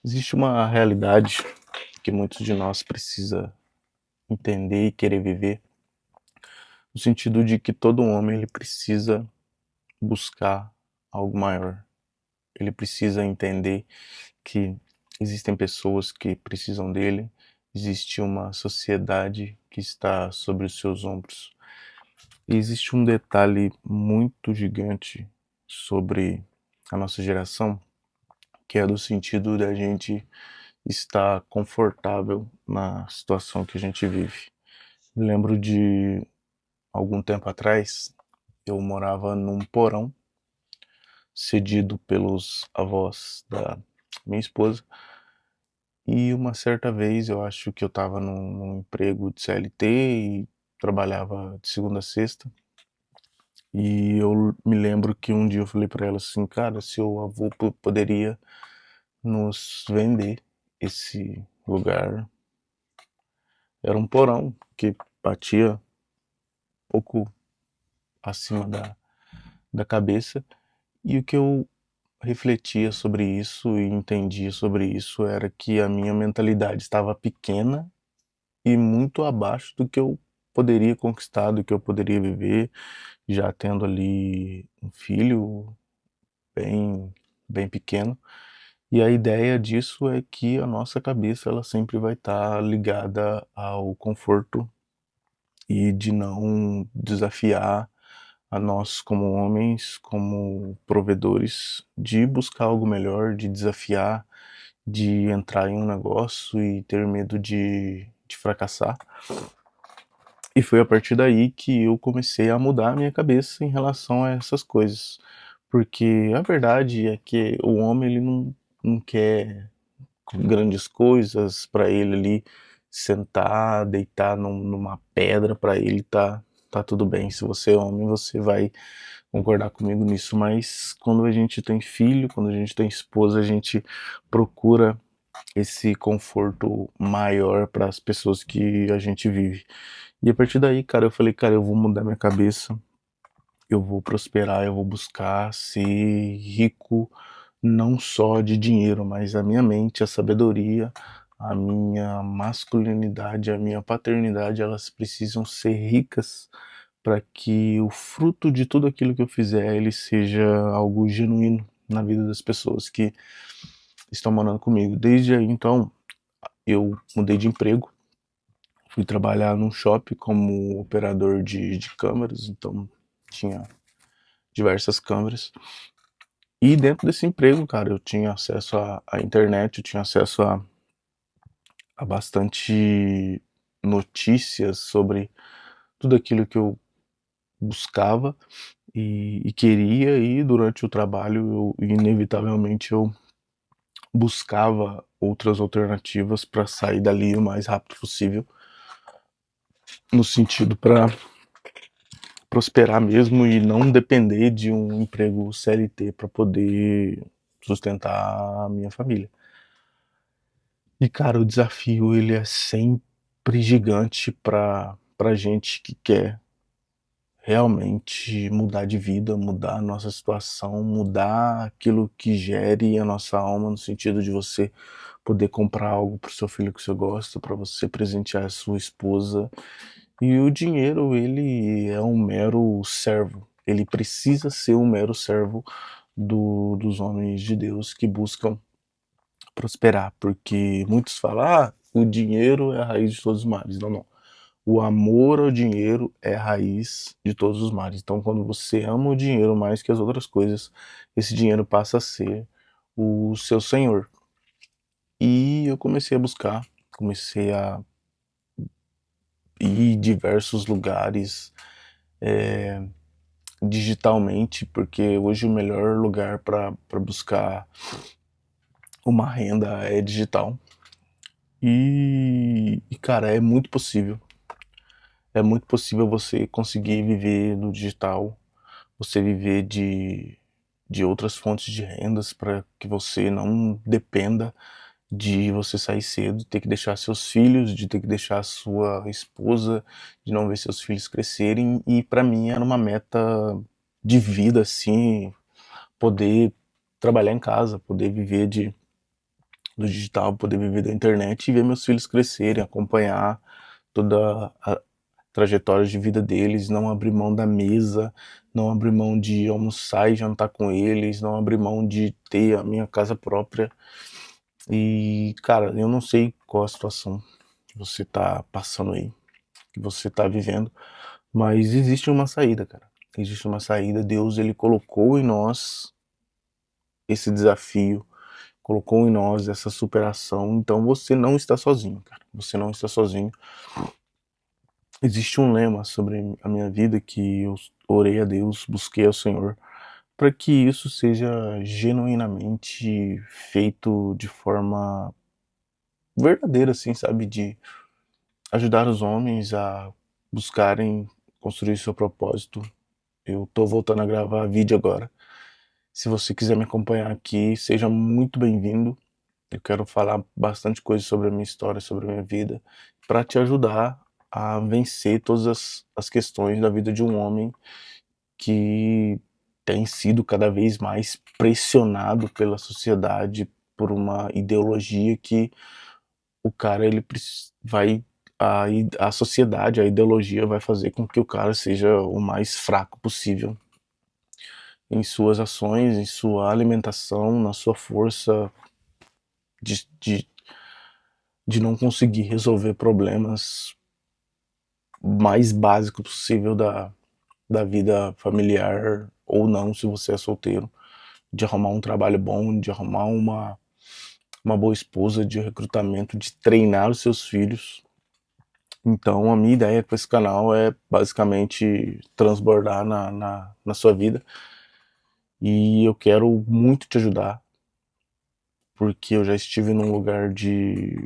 Existe uma realidade que muitos de nós precisa entender e querer viver, no sentido de que todo homem ele precisa buscar algo maior. Ele precisa entender que existem pessoas que precisam dele, existe uma sociedade que está sobre os seus ombros. E existe um detalhe muito gigante sobre a nossa geração, que é do sentido da gente estar confortável na situação que a gente vive. Me lembro de algum tempo atrás, eu morava num porão cedido pelos avós da minha esposa, e uma certa vez eu acho que eu estava num emprego de CLT e trabalhava de segunda a sexta, e eu me lembro que um dia eu falei para ela assim: cara, seu avô poderia nos vender esse lugar. Era um porão que batia pouco acima da cabeça, e o que eu refletia sobre isso e entendia sobre isso era que a minha mentalidade estava pequena e muito abaixo do que eu poderia conquistar, do que eu poderia viver, já tendo ali um filho bem, bem pequeno. E a ideia disso é que a nossa cabeça ela sempre vai estar ligada ao conforto e de não desafiar a nós como homens, como provedores, de buscar algo melhor, de desafiar, de entrar em um negócio e ter medo de fracassar. E foi a partir daí que eu comecei a mudar a minha cabeça em relação a essas coisas. Porque a verdade é que o homem ele não quer grandes coisas para ele ali sentar, deitar numa pedra, para ele tá tudo bem. Se você é homem, você vai concordar comigo nisso, mas quando a gente tem filho, quando a gente tem esposa, a gente procura esse conforto maior para as pessoas que a gente vive. E a partir daí, cara, eu falei, cara, eu vou mudar minha cabeça, eu vou prosperar, eu vou buscar ser rico não só de dinheiro, mas a minha mente, a sabedoria, a minha masculinidade, a minha paternidade, elas precisam ser ricas para que o fruto de tudo aquilo que eu fizer ele seja algo genuíno na vida das pessoas que estão morando comigo. Desde aí, então, eu mudei de emprego, fui trabalhar num shopping como operador de câmeras, então tinha diversas câmeras. E dentro desse emprego, cara, eu tinha acesso à internet, eu tinha acesso a bastante notícias sobre tudo aquilo que eu buscava e queria, e durante o trabalho eu inevitavelmente eu buscava outras alternativas para sair dali o mais rápido possível, no sentido para prosperar mesmo e não depender de um emprego CLT para poder sustentar a minha família. E cara, o desafio ele é sempre gigante para gente que quer realmente mudar de vida, mudar a nossa situação, mudar aquilo que gere a nossa alma, no sentido de você poder comprar algo para o seu filho que você gosta, para você presentear a sua esposa. E o dinheiro, ele é um mero servo. Ele precisa ser um mero servo dos homens de Deus que buscam prosperar, porque muitos falam: ah, o dinheiro é a raiz de todos os males. Não, não. O amor ao dinheiro é a raiz de todos os males. Então, quando você ama o dinheiro mais que as outras coisas, esse dinheiro passa a ser o seu senhor. E eu comecei a buscar, comecei a ir em diversos lugares digitalmente, porque hoje o melhor lugar para buscar uma renda é digital. Cara, é muito possível. É muito possível você conseguir viver no digital, você viver de outras fontes de rendas para que você não dependa de você sair cedo, ter que deixar seus filhos, de ter que deixar sua esposa, de não ver seus filhos crescerem. E para mim era uma meta de vida, assim, poder trabalhar em casa, poder viver do digital, poder viver da internet e ver meus filhos crescerem, acompanhar toda a trajetória de vida deles, não abrir mão da mesa, não abrir mão de almoçar e jantar com eles, não abrir mão de ter a minha casa própria. E, cara, eu não sei qual a situação que você tá passando aí, que você tá vivendo, mas existe uma saída, cara. Existe uma saída. Deus, ele colocou em nós esse desafio, colocou em nós essa superação. Então você não está sozinho, cara. Você não está sozinho. Existe um lema sobre a minha vida que eu orei a Deus, busquei ao Senhor, para que isso seja genuinamente feito de forma verdadeira, assim, sabe? De ajudar os homens a buscarem construir seu propósito. Eu tô voltando a gravar vídeo agora. Se você quiser me acompanhar aqui, seja muito bem-vindo. Eu quero falar bastante coisa sobre a minha história, sobre a minha vida, para te ajudar a vencer todas as questões da vida de um homem que tem sido cada vez mais pressionado pela sociedade por uma ideologia que o cara ele vai a sociedade, a ideologia vai fazer com que o cara seja o mais fraco possível em suas ações, em sua alimentação, na sua força de, de, de não conseguir resolver problemas mais básicos possível da vida familiar ou não, se você é solteiro, de arrumar um trabalho bom, de arrumar uma boa esposa, de recrutamento, de treinar os seus filhos. Então a minha ideia com esse canal é basicamente transbordar na sua vida e eu quero muito te ajudar, porque eu já estive num lugar de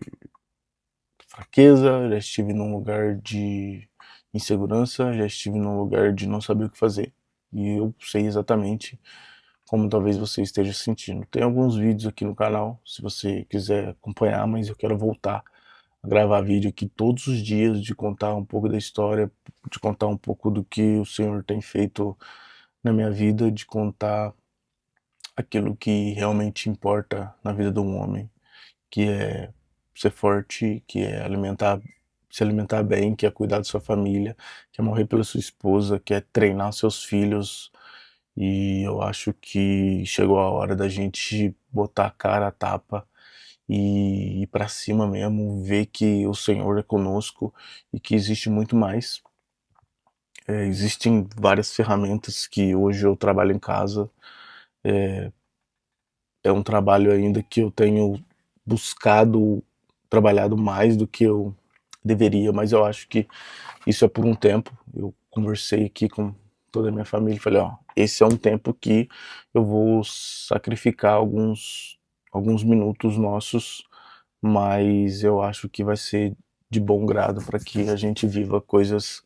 fraqueza, já estive num lugar de insegurança, já estive num lugar de não saber o que fazer. E eu sei exatamente como talvez você esteja sentindo. Tem alguns vídeos aqui no canal, se você quiser acompanhar, mas eu quero voltar a gravar vídeo aqui todos os dias, de contar um pouco da história, de contar um pouco do que o Senhor tem feito na minha vida, de contar aquilo que realmente importa na vida de um homem, que é ser forte, que é se alimentar bem, que é cuidar da sua família, que é morrer pela sua esposa, que é treinar seus filhos. E eu acho que chegou a hora da gente botar a cara a tapa e ir para cima mesmo, ver que o Senhor é conosco e que existe muito mais. Existem várias ferramentas que hoje eu trabalho em casa. É um trabalho ainda que eu tenho buscado, trabalhado mais do que eu deveria, mas eu acho que isso é por um tempo. Eu conversei aqui com toda a minha família e falei, ó, esse é um tempo que eu vou sacrificar alguns minutos nossos, mas eu acho que vai ser de bom grado para que a gente viva coisas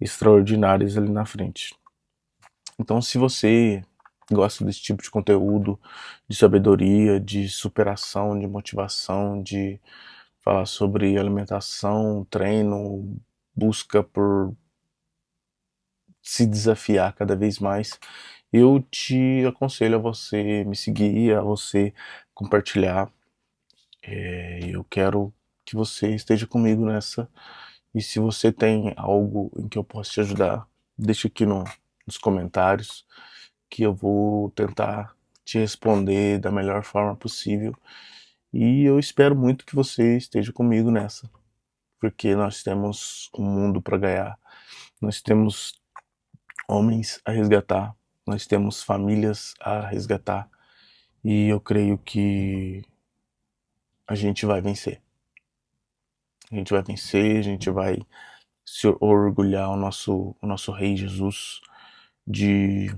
extraordinárias ali na frente. Então, se você gosta desse tipo de conteúdo, de sabedoria, de superação, de motivação, de falar sobre alimentação, treino, busca por se desafiar cada vez mais, eu te aconselho a você me seguir, a você compartilhar. Eu quero que você esteja comigo nessa. E se você tem algo em que eu possa te ajudar, deixa aqui nos comentários que eu vou tentar te responder da melhor forma possível. E eu espero muito que você esteja comigo nessa, porque nós temos um mundo para ganhar, nós temos homens a resgatar, nós temos famílias a resgatar, e eu creio que a gente vai vencer. A gente vai vencer, a gente vai se orgulhar o nosso Rei Jesus de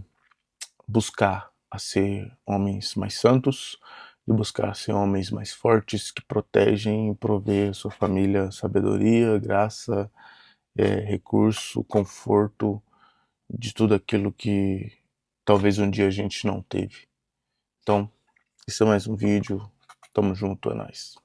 buscar a ser homens mais santos, de buscar ser homens mais fortes, que protegem e provê a sua família sabedoria, graça, recurso, conforto, de tudo aquilo que talvez um dia a gente não teve. Então, esse é mais um vídeo. Tamo junto, é nóis.